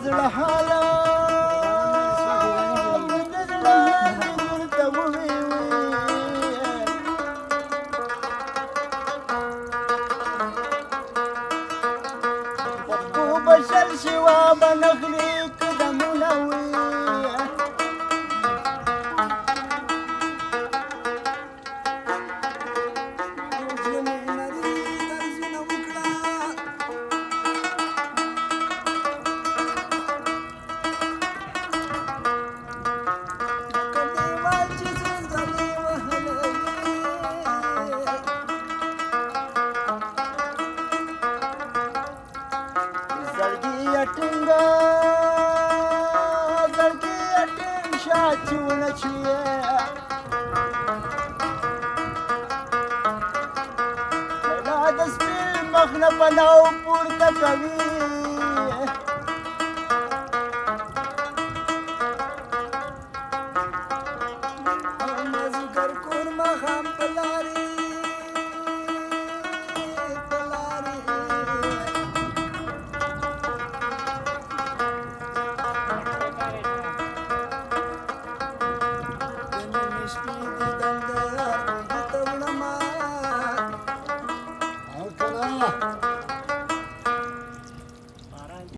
زړه حاله د زړه درته وویل پښتو بشر شوا به نخلي قدمونه وي چونه چیه دا د سپین مخ نه پلاو پورته کوي مازدیګر کور ماښام په لارې Oh,